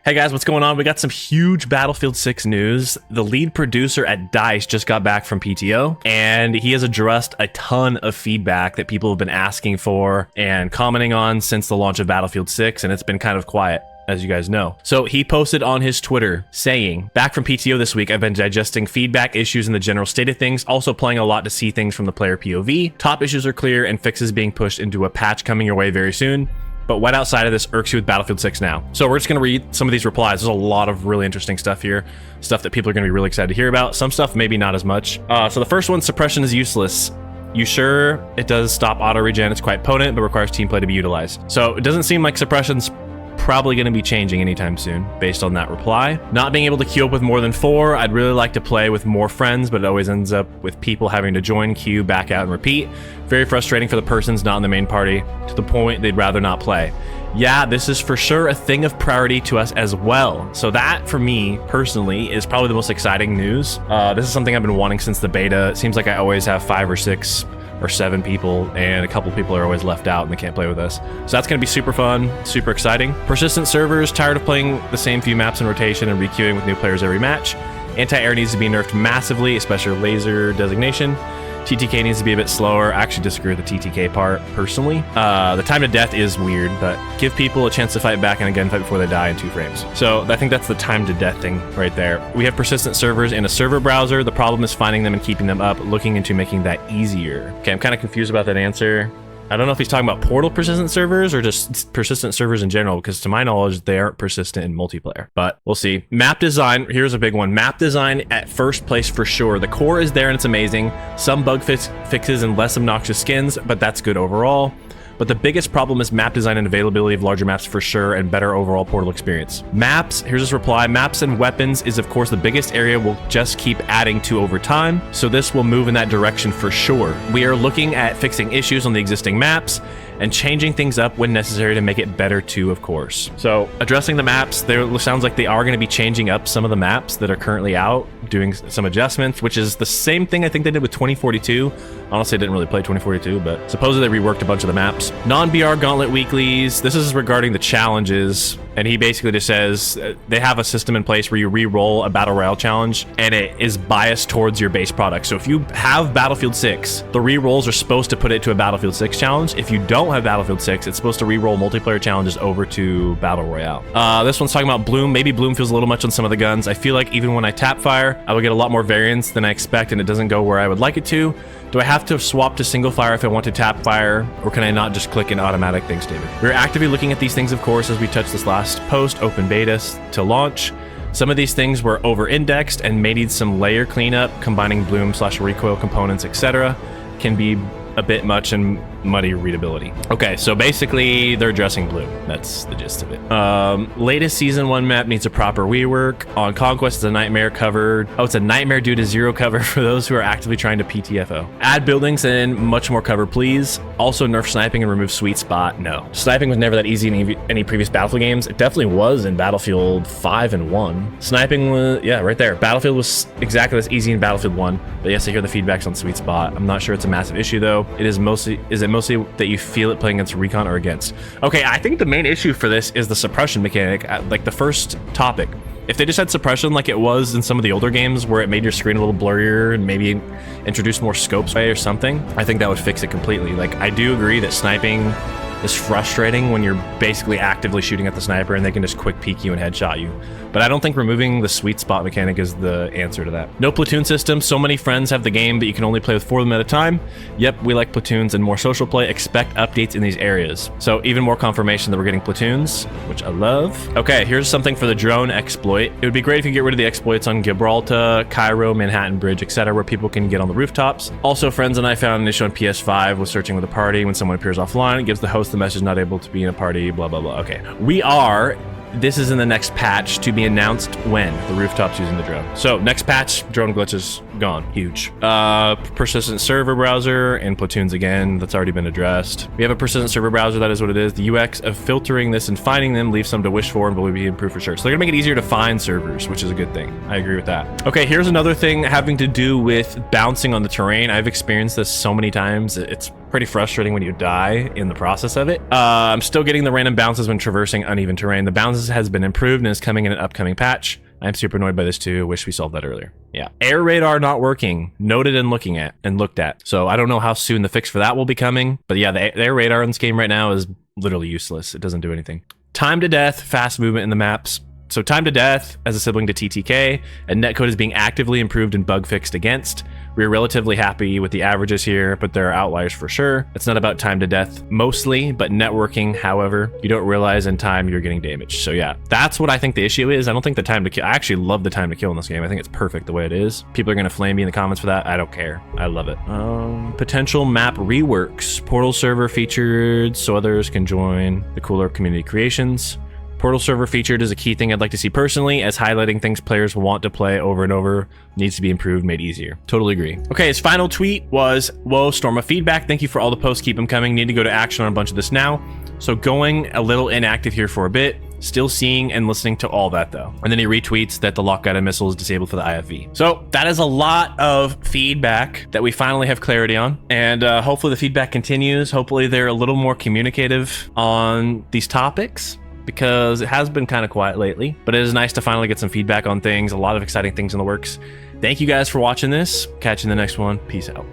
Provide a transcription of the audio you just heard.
Hey guys, what's going on? We got some huge Battlefield 6 news. The lead producer at DICE just got back from PTO, and he has addressed a ton of feedback that people have been asking for and commenting on since the launch of Battlefield 6, and it's been kind of quiet, as you guys know. So he posted on his Twitter saying, back from PTO this week, I've been digesting feedback, issues, and the general state of things, also playing a lot to see things from the player POV. Top issues are clear and fixes being pushed into a patch coming your way very soon. But what outside of this irks you with Battlefield 6 now? So we're just going to read some of these replies. There's a lot of really interesting stuff here. Stuff that people are going to be really excited to hear about. Some stuff maybe not as much. So the first one, suppression is useless. You sure it does stop auto regen? It's quite potent, but requires team play to be utilized. So it doesn't seem like suppression's probably going to be changing anytime soon based on that reply. Not being able to queue up with more than 4. I'd really like to play with more friends, but it always ends up with people having to join, queue, back out, and repeat. Very frustrating for the persons not in the main party, to the point they'd rather not play. Yeah, this is for sure a thing of priority to us as well. So that, for me, personally, is probably the most exciting news. This is something I've been wanting since the beta. It seems like I always have 5 or 6 or 7 people, and a couple people are always left out and they can't play with us. So that's gonna be super fun, super exciting. Persistent servers, tired of playing the same few maps in rotation and requeuing with new players every match. Anti-air needs to be nerfed massively, especially laser designation. TTK needs to be a bit slower. I actually disagree with the TTK part, personally. The time to death is weird, but give people a chance to fight back and again fight before they die in 2 frames. So I think that's the time to death thing right there. We have persistent servers in a server browser. The problem is finding them and keeping them up, looking into making that easier. Okay, I'm kind of confused about that answer. I don't know if he's talking about Portal persistent servers or just persistent servers in general, because to my knowledge, they aren't persistent in multiplayer, but we'll see. Map design, here's a big one. Map design at first place for sure. The core is there and it's amazing. Some bug fixes and less obnoxious skins, but that's good overall. But the biggest problem is map design and availability of larger maps for sure, and better overall Portal experience. Maps, here's his reply. Maps and weapons is of course the biggest area we'll just keep adding to over time, so this will move in that direction for sure. We are looking at fixing issues on the existing maps and changing things up when necessary to make it better too, of course. So addressing the maps, there sounds like they are going to be changing up some of the maps that are currently out, doing some adjustments, which is the same thing I think they did with 2042. Honestly, I didn't really play 2042, but supposedly they reworked a bunch of the maps. Non-BR Gauntlet weeklies, this is regarding the challenges, and he basically just says they have a system in place where you re-roll a Battle Royale challenge, and it is biased towards your base product. So if you have Battlefield 6, the re-rolls are supposed to put it to a Battlefield 6 challenge. If you don't have Battlefield 6, it's supposed to re-roll multiplayer challenges over to Battle Royale. This one's talking about Bloom. Maybe Bloom feels a little much on some of the guns. I feel like even when I tap fire, I will get a lot more variance than I expect, and it doesn't go where I would like it to. Do I have to swap to single fire if I want to tap fire, or can I not just click in automatic? Thanks, David. We're actively looking at these things, of course, as we touched this last post, open betas to launch. Some of these things were over-indexed and may need some layer cleanup, combining bloom/recoil components, etc. Can be a bit much and muddy readability. Okay, so basically they're addressing Bloom. That's the gist of it. Latest season 1 map needs a proper rework. On Conquest, it's a nightmare covered. Oh, it's a nightmare due to 0 cover for those who are actively trying to PTFO. Add buildings and much more cover, please. Also nerf sniping and remove sweet spot. No. Sniping was never that easy in any previous Battlefield games. It definitely was in Battlefield 5 and 1. Sniping was, yeah, right there. Battlefield was exactly as easy in Battlefield 1. But yes, I hear the feedbacks on sweet spot. I'm not sure it's a massive issue though. Is it mostly that you feel it playing against recon or against? Okay, I think the main issue for this is the suppression mechanic, like the first topic. If they just had suppression like it was in some of the older games where it made your screen a little blurrier and maybe introduced more scopes or something, I think that would fix it completely. Like, I do agree that sniping is frustrating when you're basically actively shooting at the sniper and they can just quick peek you and headshot you. But I don't think removing the sweet spot mechanic is the answer to that. No platoon system. So many friends have the game, but you can only play with 4 of them at a time. Yep, we like platoons and more social play. Expect updates in these areas. So even more confirmation that we're getting platoons, which I love. Okay, here's something for the drone exploit. It would be great if you get rid of the exploits on Gibraltar, Cairo, Manhattan Bridge, etc., where people can get on the rooftops. Also, friends and I found an issue on PS5 with searching with a party. When someone appears offline, it gives the host the message not able to be in a party, blah, blah, blah. Okay, this is in the next patch to be announced when the rooftops using the drone. So next patch, drone glitches gone. Huge. Persistent server browser and platoons again. That's already been addressed. We have a persistent server browser. That is what it is. The UX of filtering this and finding them leaves some to wish for and will be improved for sure. So they're gonna make it easier to find servers, which is a good thing. I agree with that. Okay, here's another thing having to do with bouncing on the terrain. I've experienced this so many times. It's Pretty frustrating when you die in the process of it. I'm still getting the random bounces when traversing uneven terrain. The bounces has been improved and is coming in an upcoming patch. I'm super annoyed by this too. Wish we solved that earlier. Yeah. Air radar not working. Noted and looked at. So I don't know how soon the fix for that will be coming. But yeah, the air radar in this game right now is literally useless. It doesn't do anything. Time to death, fast movement in the maps. So time to death as a sibling to TTK, and netcode is being actively improved and bug fixed against. We're relatively happy with the averages here, but there are outliers for sure. It's not about time to death mostly, but networking, however, you don't realize in time you're getting damaged. So yeah, that's what I think the issue is. I don't think the time to kill, I actually love the time to kill in this game. I think it's perfect the way it is. People are gonna flame me in the comments for that. I don't care. I love it. Potential map reworks. Portal server featured so others can join the cooler community creations. Portal server featured is a key thing I'd like to see personally, as highlighting things players want to play over and over needs to be improved, made easier. Totally agree. Okay, his final tweet was, whoa, storm of feedback. Thank you for all the posts. Keep them coming. Need to go to action on a bunch of this now. So going a little inactive here for a bit. Still seeing and listening to all that though. And then he retweets that the lock guided missile is disabled for the IFV. So that is a lot of feedback that we finally have clarity on. And hopefully the feedback continues. Hopefully they're a little more communicative on these topics, because it has been kind of quiet lately, but it is nice to finally get some feedback on things. A lot of exciting things in the works. Thank you guys for watching this. Catch you in the next one. Peace out.